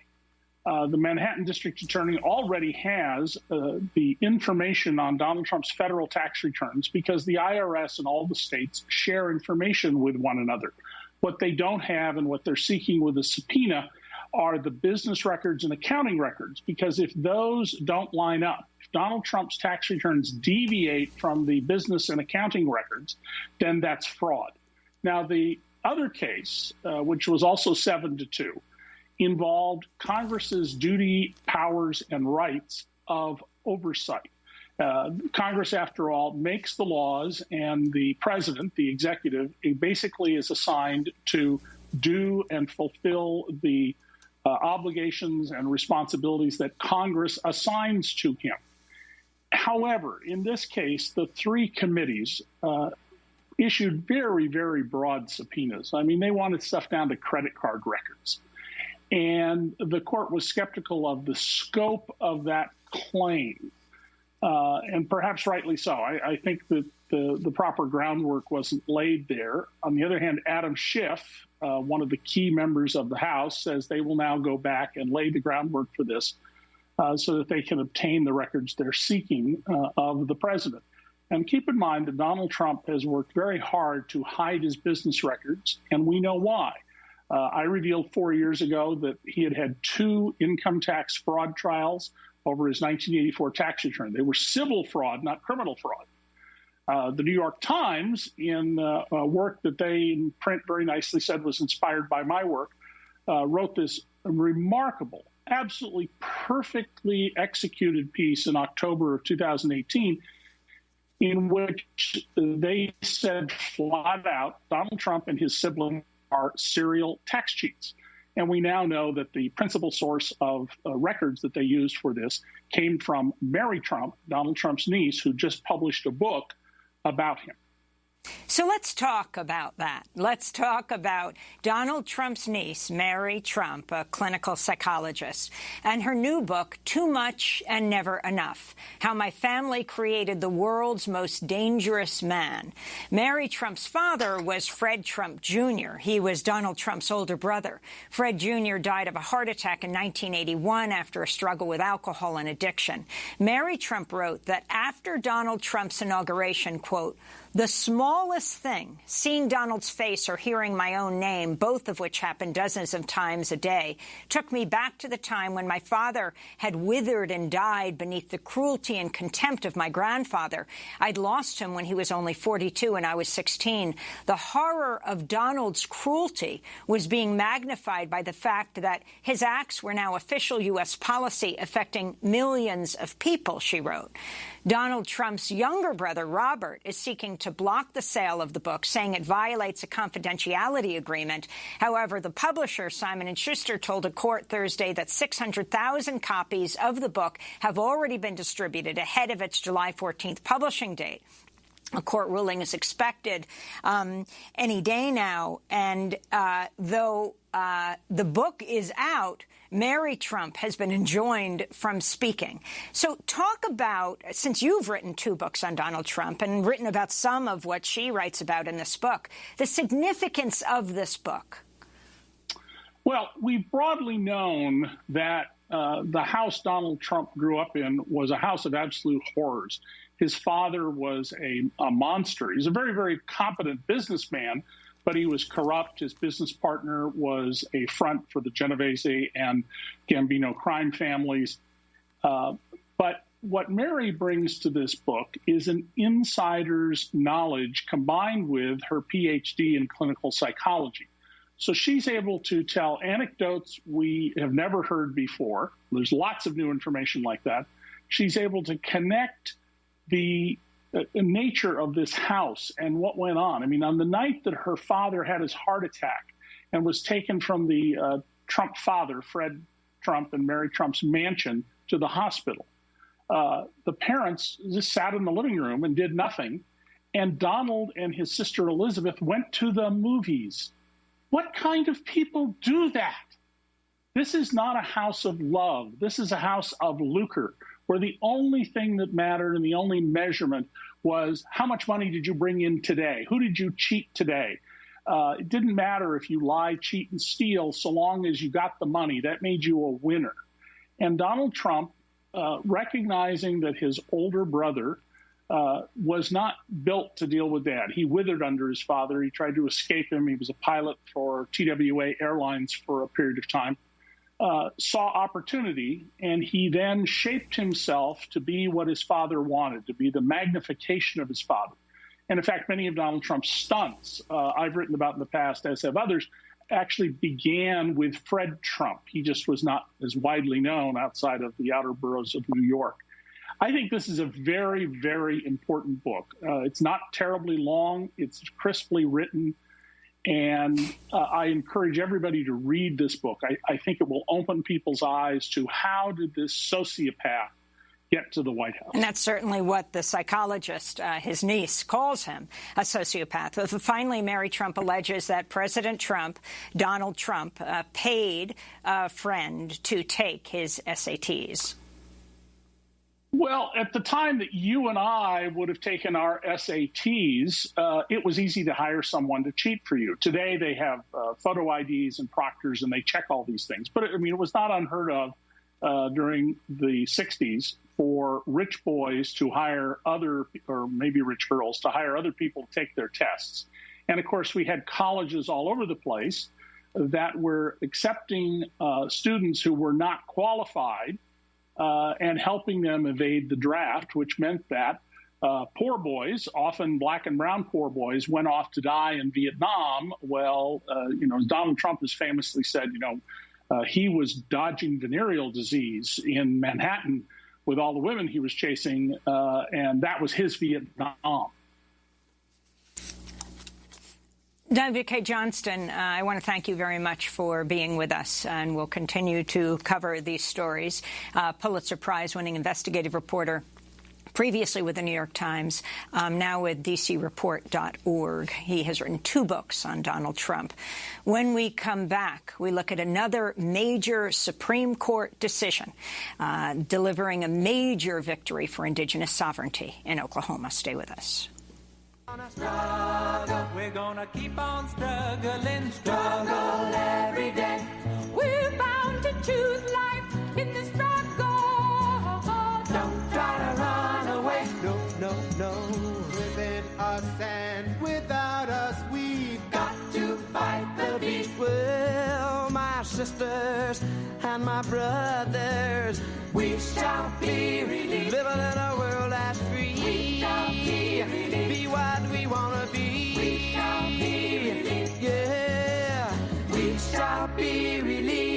The Manhattan district attorney already has the information on Donald Trump's federal tax returns because the IRS and all the states share information with one another. What they don't have and what they're seeking with a subpoena are the business records and accounting records, because if those don't line up, if Donald Trump's tax returns deviate from the business and accounting records, then that's fraud. Now, the other case, which was also 7-2, involved Congress's duty, powers, and rights of oversight. Congress, after all, makes the laws, and the president, the executive, basically is assigned to do and fulfill the obligations and responsibilities that Congress assigns to him. However, in this case, the 3 committees issued very, very broad subpoenas. I mean, they wanted stuff down to credit card records. And the court was skeptical of the scope of that claim, and perhaps rightly so. I think that the proper groundwork wasn't laid there. On the other hand, Adam Schiff, one of the key members of the House, says they will now go back and lay the groundwork for this so that they can obtain the records they're seeking of the president. And keep in mind that Donald Trump has worked very hard to hide his business records, and we know why. I revealed 4 years ago that he had had 2 income tax fraud trials over his 1984 tax return. They were civil fraud, not criminal fraud. The New York Times, in work that they in print very nicely said was inspired by my work, wrote this remarkable, absolutely perfectly executed piece in October of 2018 in which they said flat out Donald Trump and his sibling are serial tax cheats. And we now know that the principal source of records that they used for this came from Mary Trump, Donald Trump's niece, who just published a book about him. So let's talk about that. Let's talk about Donald Trump's niece, Mary Trump, a clinical psychologist, and her new book, Too Much and Never Enough: How My Family Created the World's Most Dangerous Man. Mary Trump's father was Fred Trump Jr. He was Donald Trump's older brother. Fred Jr. died of a heart attack in 1981 after a struggle with alcohol and addiction. Mary Trump wrote that after Donald Trump's inauguration, quote, "The smallest thing, seeing Donald's face or hearing my own name, both of which happened dozens of times a day, took me back to the time when my father had withered and died beneath the cruelty and contempt of my grandfather. I'd lost him when he was only 42 and I was 16. The horror of Donald's cruelty was being magnified by the fact that his acts were now official U.S. policy affecting millions of people," she wrote. Donald Trump's younger brother, Robert, is seeking to block the sale of the book, saying it violates a confidentiality agreement. However, the publisher, Simon & Schuster, told a court Thursday that 600,000 copies of the book have already been distributed ahead of its July 14th publishing date. A court ruling is expected any day now, and though the book is out, Mary Trump has been enjoined from speaking. So talk about, since you've written 2 books on Donald Trump and written about some of what she writes about in this book, the significance of this book. Well, we've broadly known that the house Donald Trump grew up in was a house of absolute horrors. His father was a monster. He's a very, very competent businessman, but he was corrupt. His business partner was a front for the Genovese and Gambino crime families. But what Mary brings to this book is an insider's knowledge combined with her PhD in clinical psychology. So she's able to tell anecdotes we have never heard before. There's lots of new information like that. She's able to connect the nature of this house and what went on. I mean, on the night that her father had his heart attack and was taken from the Trump father, Fred Trump and Mary Trump's mansion to the hospital, the parents just sat in the living room and did nothing. And Donald and his sister Elizabeth went to the movies. What kind of people do that? This is not a house of love. This is a house of lucre, where the only thing that mattered and the only measurement was how much money did you bring in today? Who did you cheat today? It didn't matter if you lie, cheat, and steal, so long as you got the money. That made you a winner. And Donald Trump, recognizing that his older brother was not built to deal with Dad. He withered under his father. He tried to escape him. He was a pilot for TWA Airlines for a period of time. Saw opportunity, and he then shaped himself to be what his father wanted, to be the magnification of his father. And in fact, many of Donald Trump's stunts, I've written about in the past, as have others, actually began with Fred Trump. He just was not as widely known outside of the outer boroughs of New York. I think this is a very, very important book. It's not terribly long. It's crisply written. And I encourage everybody to read this book. I think it will open people's eyes to how did this sociopath get to the White House. And that's certainly what the psychologist, his niece, calls him, a sociopath. Finally, Mary Trump alleges that President Trump, Donald Trump, paid a friend to take his SATs. Well, at the time that you and I would have taken our SATs, it was easy to hire someone to cheat for you. Today, they have photo IDs and proctors, and they check all these things. But, I mean, it was not unheard of during the 60s for rich boys to hire other, or maybe rich girls, to hire other people to take their tests. And of course, we had colleges all over the place that were accepting students who were not qualified and helping them evade the draft, which meant that poor boys, often black and brown poor boys, went off to die in Vietnam. Well, Donald Trump has famously said, he was dodging venereal disease in Manhattan with all the women he was chasing, and that was his Vietnam. W.K. Johnston, I want to thank you very much for being with us, and we'll continue to cover these stories. Pulitzer Prize-winning investigative reporter, previously with the New York Times, now with DCReport.org. He has written 2 books on Donald Trump. When we come back, we look at another major Supreme Court decision, delivering a major victory for indigenous sovereignty in Oklahoma. Stay with us. We're gonna keep on struggling, struggle every day. We're bound to choose life in the struggle. Don't try to run away. No, no, no. Within us and without us, we've got to fight the beast. Well, my sisters and my brothers, we shall be released. Living in a world that's free. We shall be released. Be what we want to be. We shall be released. Yeah, we shall be released.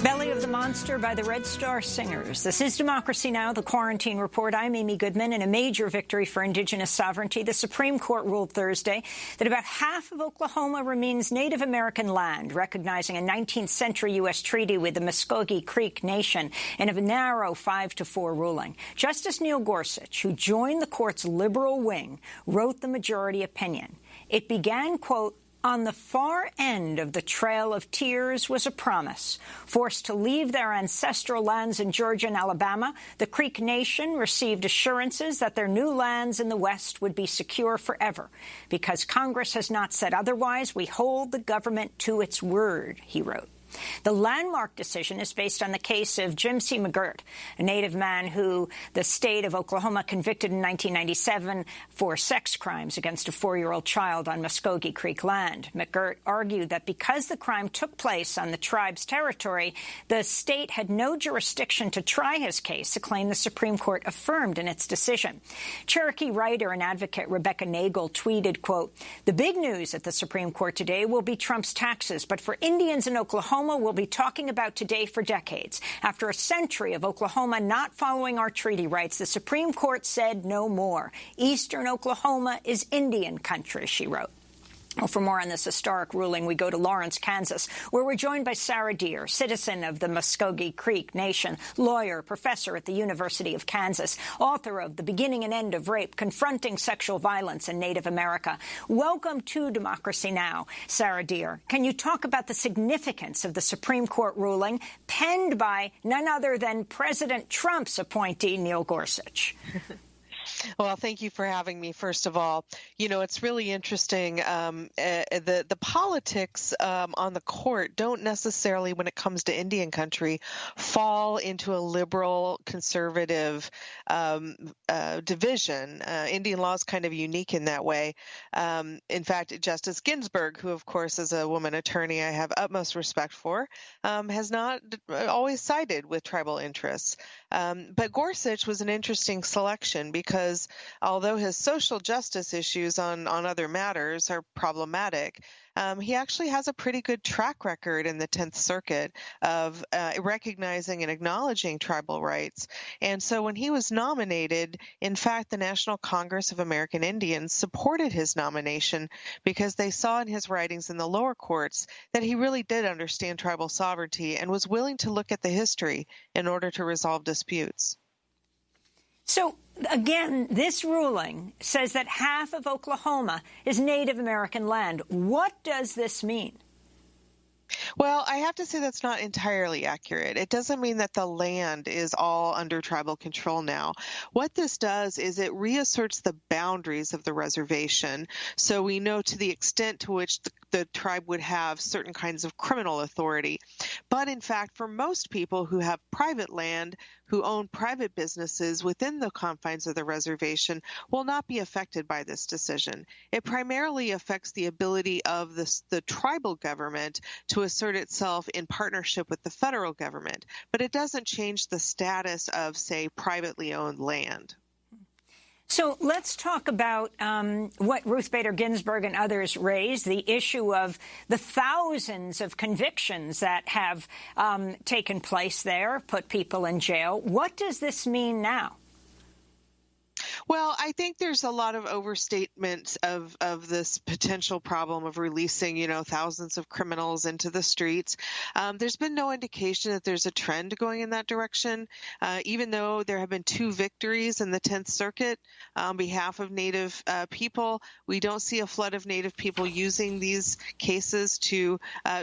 Belly of the Monster by the Red Star Singers. This is Democracy Now!, the Quarantine Report. I'm Amy Goodman. In a major victory for indigenous sovereignty, the Supreme Court ruled Thursday that about half of Oklahoma remains Native American land, recognizing a 19th century U.S. treaty with the Muskogee Creek Nation in a narrow 5-4 ruling. Justice Neil Gorsuch, who joined the court's liberal wing, wrote the majority opinion. It began, quote, "On the far end of the Trail of Tears was a promise. Forced to leave their ancestral lands in Georgia and Alabama, the Creek Nation received assurances that their new lands in the West would be secure forever. Because Congress has not said otherwise, we hold the government to its word," he wrote. The landmark decision is based on the case of Jim C. McGirt, a Native man who the state of Oklahoma convicted in 1997 for sex crimes against a 4-year-old child on Muskogee Creek land. McGirt argued that because the crime took place on the tribe's territory, the state had no jurisdiction to try his case, a claim the Supreme Court affirmed in its decision. Cherokee writer and advocate Rebecca Nagel tweeted, quote, "The big news at the Supreme Court today will be Trump's taxes, but for Indians in Oklahoma, we'll be talking about today for decades. After a century of Oklahoma not following our treaty rights, the Supreme Court said no more. Eastern Oklahoma is Indian country," she wrote. Well, for more on this historic ruling, we go to Lawrence, Kansas, where we're joined by Sarah Deer, citizen of the Muskogee Creek Nation, lawyer, professor at the University of Kansas, author of The Beginning and End of Rape, Confronting Sexual Violence in Native America. Welcome to Democracy Now!, Sarah Deer. Can you talk about the significance of the Supreme Court ruling penned by none other than President Trump's appointee, Neil Gorsuch? Well, thank you for having me, first of all. It's really interesting. The politics on the court don't necessarily, when it comes to Indian country, fall into a liberal conservative division. Indian law is kind of unique in that way. In fact, Justice Ginsburg, who, of course, is a woman attorney I have utmost respect for, has not always sided with tribal interests. But Gorsuch was an interesting selection because although his social justice issues on other matters are problematic, he actually has a pretty good track record in the 10th Circuit of recognizing and acknowledging tribal rights. And so when he was nominated, in fact, the National Congress of American Indians supported his nomination because they saw in his writings in the lower courts that he really did understand tribal sovereignty and was willing to look at the history in order to resolve disputes. So, again, this ruling says that half of Oklahoma is Native American land. What does this mean? Well, I have to say that's not entirely accurate. It doesn't mean that the land is all under tribal control now. What this does is it reasserts the boundaries of the reservation. So we know to the extent to which the tribe would have certain kinds of criminal authority. But in fact, for most people who have private land, who own private businesses within the confines of the reservation, will not be affected by this decision. It primarily affects the ability of the tribal government to assert itself in partnership with the federal government, but it doesn't change the status of, say, privately owned land. So let's talk about what Ruth Bader Ginsburg and others raised, the issue of the thousands of convictions that have taken place there, put people in jail. What does this mean now? Well, I think there's a lot of overstatement of this potential problem of releasing, thousands of criminals into the streets. There's been no indication that there's a trend going in that direction, even though there have been 2 victories in the 10th Circuit on behalf of Native people. We don't see a flood of Native people using these cases to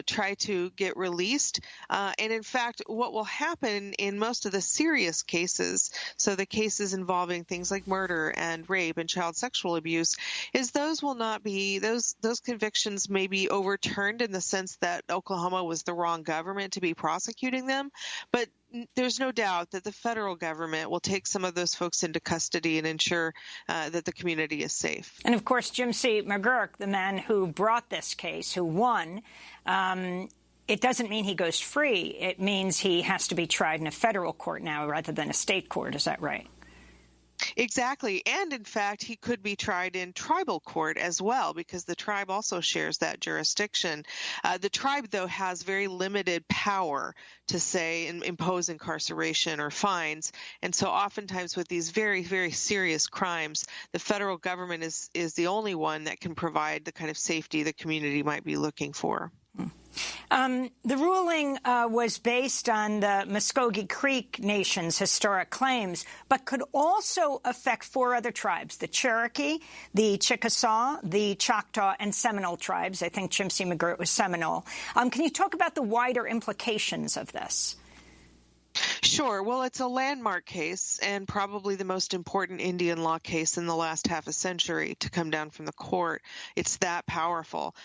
try to get released. And in fact, what will happen in most of the serious cases, so the cases involving things like murder and rape and child sexual abuse, is those will not be, those convictions may be overturned in the sense that Oklahoma was the wrong government to be prosecuting them. But there's no doubt that the federal government will take some of those folks into custody and ensure that the community is safe. And of course, Jim C. McGurk, the man who brought this case, who won, it doesn't mean he goes free. It means he has to be tried in a federal court now rather than a state court. Is that right? Exactly. And in fact, he could be tried in tribal court as well, because the tribe also shares that jurisdiction. The tribe, though, has very limited power to say and impose incarceration or fines. And so oftentimes with these very, very serious crimes, the federal government is the only one that can provide the kind of safety the community might be looking for. The ruling was based on the Muskogee Creek Nation's historic claims, but could also affect 4 other tribes, the Cherokee, the Chickasaw, the Choctaw, and Seminole tribes. I think Jim C. McGirt was Seminole. Can you talk about the wider implications of this? Sure. Well, it's a landmark case and probably the most important Indian law case in the last half a century to come down from the court. It's that powerful.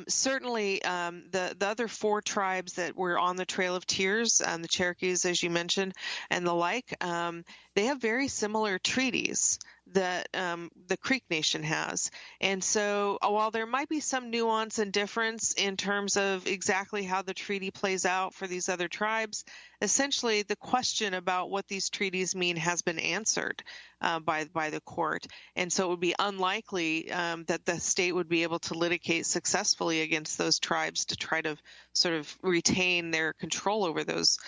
Certainly, the other 4 tribes that were on the Trail of Tears, the Cherokees, as you mentioned, and the like, they have very similar treaties that the Creek Nation has. And so while there might be some nuance and difference in terms of exactly how the treaty plays out for these other tribes, essentially the question about what these treaties mean has been answered by the court. And so it would be unlikely that the state would be able to litigate successfully against those tribes to try to sort of retain their control over those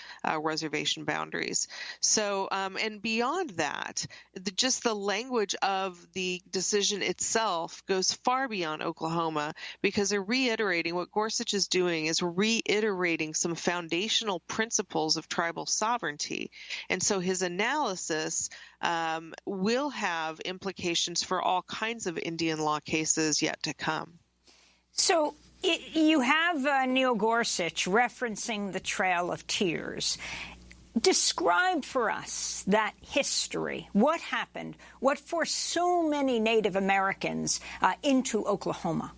reservation boundaries. So, and beyond that, just the language of the decision itself goes far beyond Oklahoma, because they're reiterating what Gorsuch is doing is reiterating some foundational principles of tribal sovereignty. And so his analysis will have implications for all kinds of Indian law cases yet to come. So you have Neil Gorsuch referencing the Trail of Tears. Describe for us that history. What happened? What forced so many Native Americans into Oklahoma?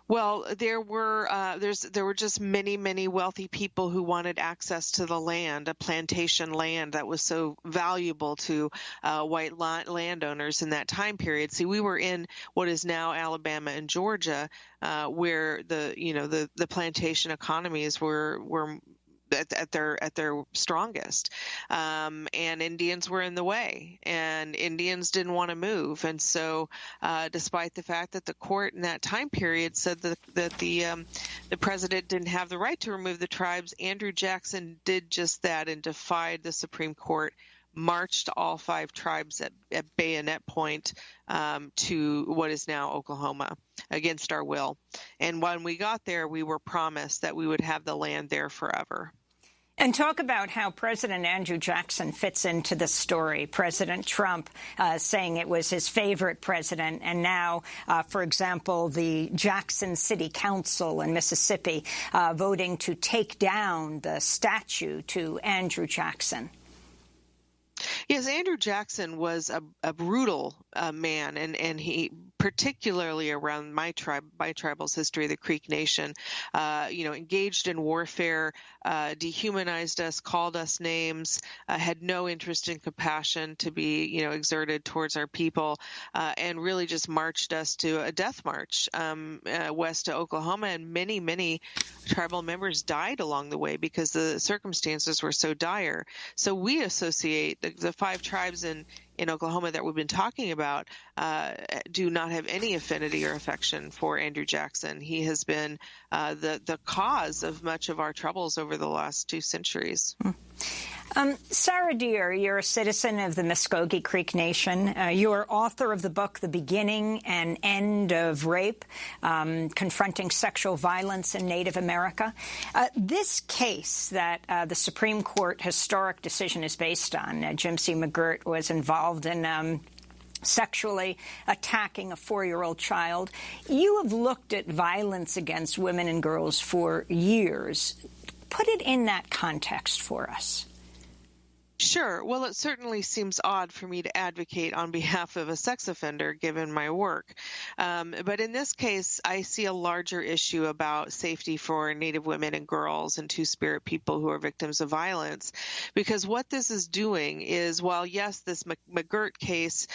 Well, there were just many, many wealthy people who wanted access to the land, a plantation land that was so valuable to white landowners in that time period. See, we were in what is now Alabama and Georgia, where the plantation economies were at their strongest, and Indians were in the way, and Indians didn't want to move. And so despite the fact that the court in that time period said that the president didn't have the right to remove the tribes, Andrew Jackson did just that and defied the Supreme Court, marched all 5 tribes at bayonet point to what is now Oklahoma against our will. And when we got there, we were promised that we would have the land there forever. And talk about how President Andrew Jackson fits into this story. President Trump saying it was his favorite president. And now, for example, the Jackson City Council in Mississippi voting to take down the statue to Andrew Jackson. Yes, Andrew Jackson was a brutal man, and he, particularly around my tribal's history, the Creek Nation, engaged in warfare, dehumanized us, called us names, had no interest in compassion to be, exerted towards our people, and really just marched us to a death march west to Oklahoma, and many, many tribal members died along the way because the circumstances were so dire. So we associate the 5 tribes in Oklahoma that we've been talking about do not have any affinity or affection for Andrew Jackson. He has been the cause of much of our troubles over the last 2 centuries. Sarah Deer, you're a citizen of the Muskogee Creek Nation. You're author of the book, The Beginning and End of Rape, Confronting Sexual Violence in Native America. This case that the Supreme Court historic decision is based on, Jim C. McGirt was involved in sexually attacking a 4-year-old child. You have looked at violence against women and girls for years. Put it in that context for us. Sure. Well, it certainly seems odd for me to advocate on behalf of a sex offender, given my work. But in this case, I see a larger issue about safety for Native women and girls and Two-Spirit people who are victims of violence. Because what this is doing is, while, yes, this McGirt case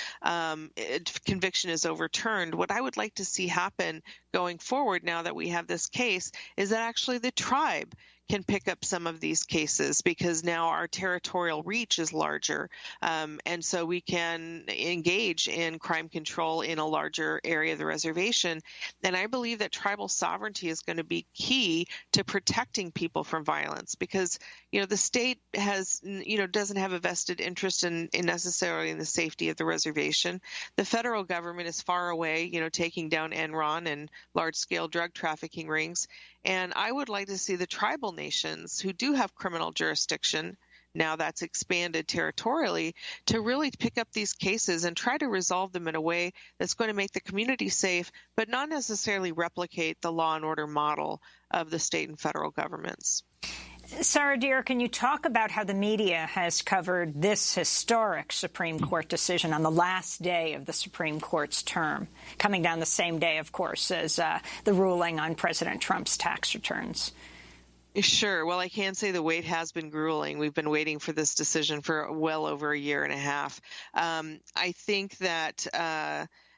conviction is overturned, what I would like to see happen going forward now that we have this case is that actually the tribe can pick up some of these cases, because now our territorial reach is larger, and so we can engage in crime control in a larger area of the reservation. And I believe that tribal sovereignty is going to be key to protecting people from violence, because the state has doesn't have a vested interest in necessarily in the safety of the reservation. The federal government is far away, taking down Enron and large-scale drug trafficking rings. And I would like to see the tribal nations who do have criminal jurisdiction, now that's expanded territorially, to really pick up these cases and try to resolve them in a way that's going to make the community safe, but not necessarily replicate the law and order model of the state and federal governments. Sarah Deer, can you talk about how the media has covered this historic Supreme Court decision on the last day of the Supreme Court's term, coming down the same day, of course, as the ruling on President Trump's tax returns? Sure. Well, I can say the wait has been grueling. We've been waiting for this decision for well over a year and a half. I think that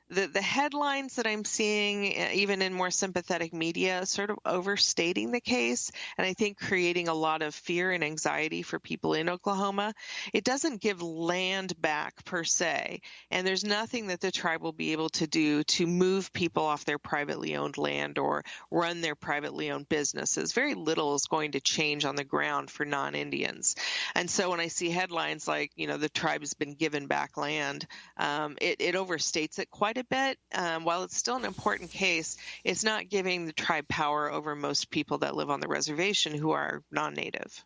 the headlines that I'm seeing, even in more sympathetic media, sort of overstating the case, and I think creating a lot of fear and anxiety for people in Oklahoma. It doesn't give land back per se, and there's nothing that the tribe will be able to do to move people off their privately owned land or run their privately owned businesses. Very little is going to change on the ground for non-Indians. And so when I see headlines like, the tribe has been given back land, it overstates it quite a bit. While it's still an important case, it's not giving the tribe power over most people that live on the reservation who are non-native.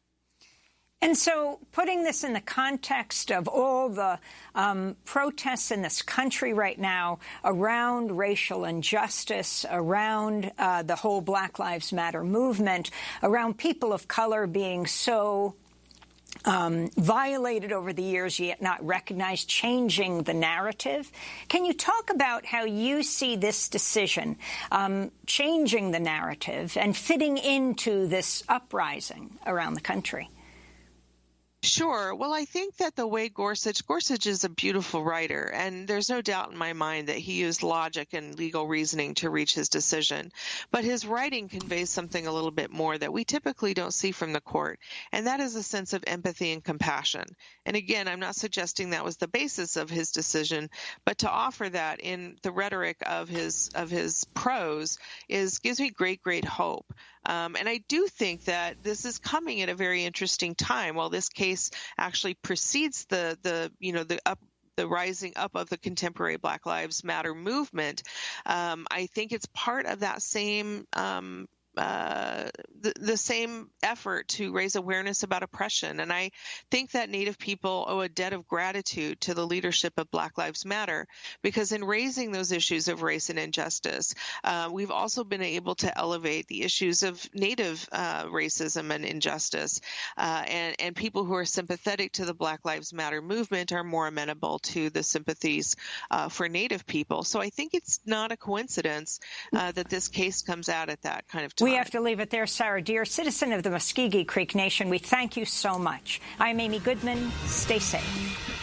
And so putting this in the context of all the protests in this country right now around racial injustice, around the whole Black Lives Matter movement, around people of color being so violated over the years, yet not recognized, changing the narrative. Can you talk about how you see this decision changing the narrative and fitting into this uprising around the country? Sure. Well, I think that the way Gorsuch is a beautiful writer, and there's no doubt in my mind that he used logic and legal reasoning to reach his decision. But his writing conveys something a little bit more that we typically don't see from the court, and that is a sense of empathy and compassion. And again, I'm not suggesting that was the basis of his decision, but to offer that in the rhetoric of his prose gives me great hope. And I do think that this is coming at a very interesting time. While this case actually precedes the rising up of the contemporary Black Lives Matter movement, I think it's part of that same the same effort to raise awareness about oppression. And I think that Native people owe a debt of gratitude to the leadership of Black Lives Matter, because in raising those issues of race and injustice, we've also been able to elevate the issues of Native racism and injustice. And people who are sympathetic to the Black Lives Matter movement are more amenable to the sympathies for Native people. So I think it's not a coincidence that this case comes out at that kind of time. We have to leave it there. Sarah Deer, citizen of the Muskogee Creek Nation, we thank you so much. I'm Amy Goodman. Stay safe.